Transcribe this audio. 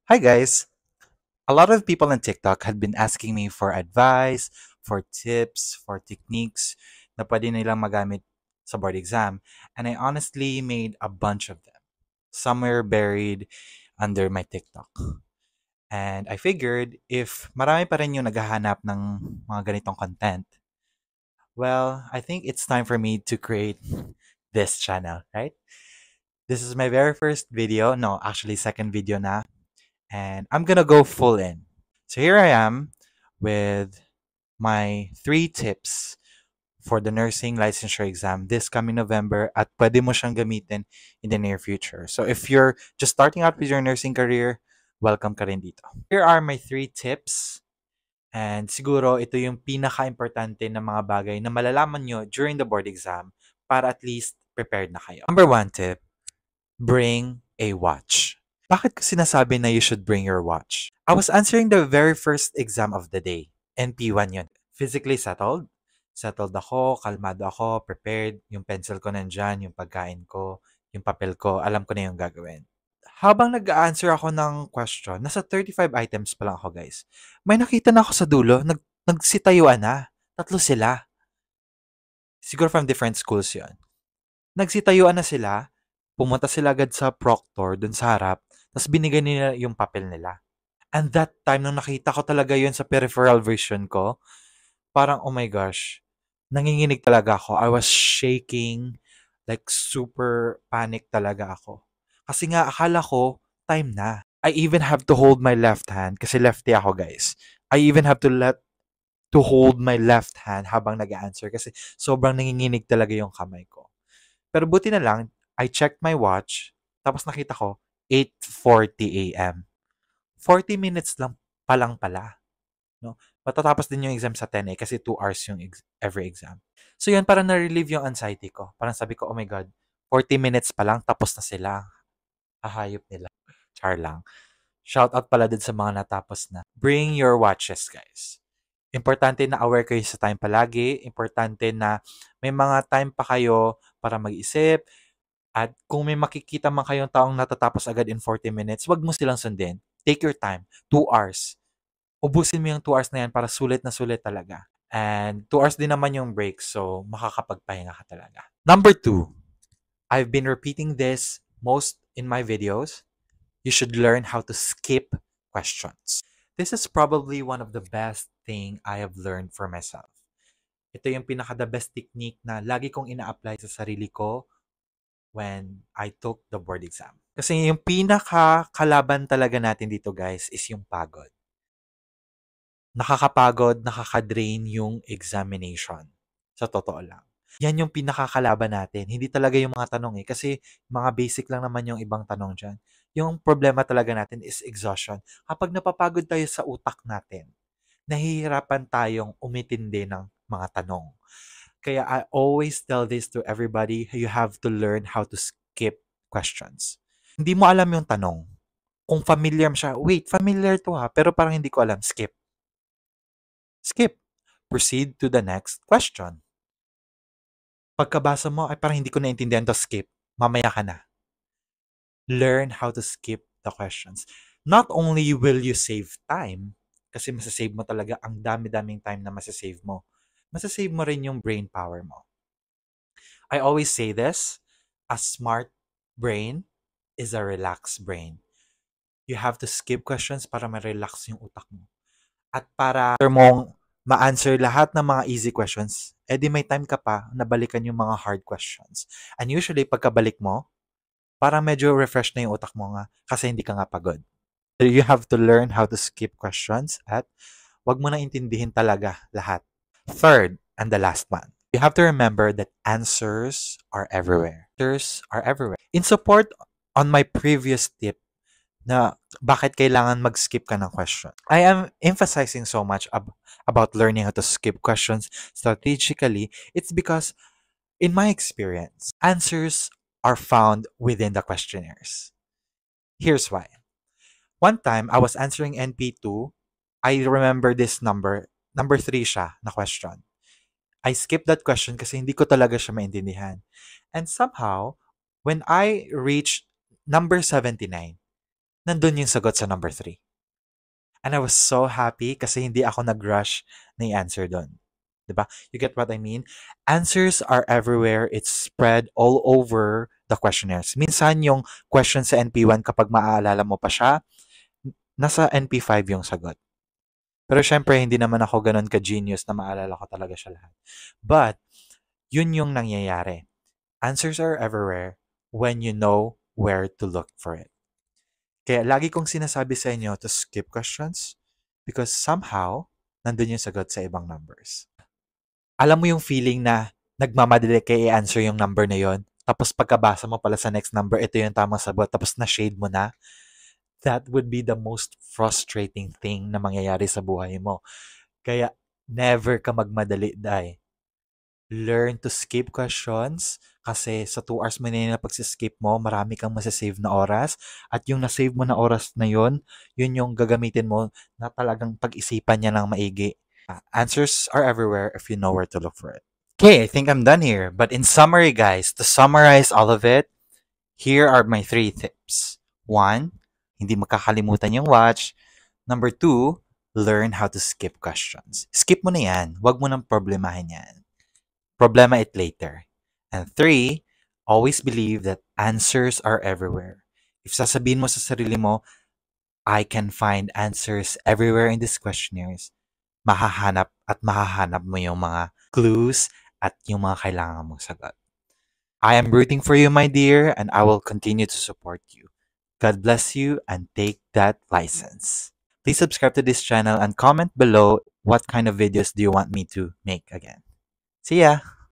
Hi guys! A lot of people on TikTok had been asking me for advice, for tips, for techniques na pwede nilang magamit sa board exam. And I honestly made a bunch of them, somewhere buried under my TikTok. And I figured if marami pa rin yung naghahanap ng mga ganitong content, well, I think it's time for me to create this channel, right? This is my very first video. No, actually second video na. And I'm gonna go full in. So here I am with my 3 tips for the nursing licensure exam this coming November at pwede mo siyang gamitin in the near future. So if you're just starting out with your nursing career, welcome ka rin dito. Here are my 3 tips and siguro ito yung pinaka-importante na mga bagay na malalaman nyo during the board exam para at least prepared na kayo. Number 1 tip, bring a watch. Bakit ko sinasabi na you should bring your watch? I was answering the very first exam of the day. NP1 yun. Physically settled. Settled ako, kalmado ako, prepared. Yung pencil ko nandyan, yung pagkain ko, yung papel ko, alam ko na yung gagawin. Habang nag-answer ako ng question, nasa 35 items pa lang ako guys. May nakita na ako sa dulo, nagsitayuan na. Tatlo sila. Siguro from different schools yun. Nagsitayuan na sila, pumunta sila agad sa proctor dun sa harap, tapos binigay nila yung papel nila. And that time, nung nakita ko talaga yun sa peripheral vision ko, parang, oh my gosh, nanginginig talaga ako. I was shaking, like super panic talaga ako. Kasi nga, akala ko, time na. I even have to hold my left hand, kasi lefty ako guys. I even have to hold my left hand habang nag-answer kasi sobrang nanginginig talaga yung kamay ko. Pero buti na lang, I checked my watch, tapos nakita ko, 8:40 a.m. 40 minutes lang palang pala. No? Matatapos din yung exam sa 10 kasi 2 hours yung every exam. So yun, parang na-relieve yung anxiety ko. Parang sabi ko, oh my God, 40 minutes pa lang, tapos na sila. Ahayop nila. Char lang. Shout out pala din sa mga natapos na. Bring your watches, guys. Importante na aware kayo sa time palagi. Importante na may mga time pa kayo para mag-isip. At kung may makikita man kayong taong natatapos agad in 40 minutes, wag mo silang sundin. Take your time. 2 hours. Ubusin mo yung 2 hours na yan para sulit na sulit talaga. And 2 hours din naman yung break, so makakapagpahinga ka talaga. Number 2, I've been repeating this most in my videos. You should learn how to skip questions. This is probably one of the best thing I have learned for myself. Ito yung pinaka-the best technique na lagi kong ina-apply sa sarili ko when I took the board exam. Kasi yung pinaka-kalaban talaga natin dito guys is yung pagod. Nakakapagod, nakaka-drain yung examination. Sa totoo lang. Yan yung pinakakalaban natin. Hindi talaga yung mga tanong eh. Kasi mga basic lang naman yung ibang tanong dyan. Yung problema talaga natin is exhaustion. Kapag napapagod tayo sa utak natin, nahihirapan tayong umitindi ng mga tanong. Kaya I always tell this to everybody, you have to learn how to skip questions. Hindi mo alam yung tanong. Kung familiar mo siya, wait, familiar to ha, pero parang hindi ko alam, skip. Skip. Proceed to the next question. Pagkabasa mo, ay parang hindi ko naintindihan to, skip. Mamaya ka na. Learn how to skip the questions. Not only will you save time, kasi masasave mo talaga ang dami-daming time na masasave mo. Masasave mo rin yung brain power mo. I always say this, a smart brain is a relaxed brain. You have to skip questions para ma-relax yung utak mo. At para mong ma-answer lahat ng mga easy questions, edi may time ka pa na balikan yung mga hard questions. And usually, pagkabalik mo, parang medyo refresh na yung utak mo nga kasi hindi ka nga pagod. So you have to learn how to skip questions at wag mo na intindihin talaga lahat. Third, and the last one, you have to remember that answers are everywhere. Answers are everywhere. In support on my previous tip, na bakit kailangan mag-skip ka ng question. I am emphasizing so much about learning how to skip questions strategically. It's because, in my experience, answers are found within the questionnaires. Here's why. One time, I was answering NP2. I remember this number 3 siya na question. I skipped that question kasi hindi ko talaga siya maintindihan. And somehow, when I reached number 79, nandun yung sagot sa number 3. And I was so happy kasi hindi ako nag-rush na i-answer doon. 'Di ba? You get what I mean? Answers are everywhere. It's spread all over the questionnaires. Minsan yung question sa NP1 kapag maaalala mo pa siya, nasa NP5 yung sagot. Pero syempre, hindi naman ako ganun ka-genius na maalala ko talaga siya lahat. But, yun yung nangyayari. Answers are everywhere when you know where to look for it. Kaya lagi kong sinasabi sa inyo to skip questions because somehow, nandun yung sagot sa ibang numbers. Alam mo yung feeling na nagmamadali kayo i-answer yung number na yon, tapos pagkabasa mo pala sa next number, ito yung tamang sagot, tapos na-shade mo na? That would be the most frustrating thing na mangyayari sa buhay mo. Kaya never ka magmadali, dai. Learn to skip questions kasi sa 2 hours mo na yun na pagsiskip mo, marami kang masasave na oras. At yung nasave mo na oras na yun yung gagamitin mo na talagang pag-isipan niya ng maigi. Answers are everywhere if you know where to look for it. Okay, I think I'm done here. But in summary, guys, to summarize all of it, here are my 3 tips. 1, hindi makakalimutan yung watch. Number 2, learn how to skip questions. Skip mo na yan. Huwag mo nang problemahin yan. Problema it later. And 3, always believe that answers are everywhere. If sasabihin mo sa sarili mo, I can find answers everywhere in these questionnaires, mahahanap mo yung mga clues at yung mga kailangan mong sagot. I am rooting for you, my dear, and I will continue to support you. God bless you and take that license. Please subscribe to this channel and comment below what kind of videos do you want me to make again. See ya!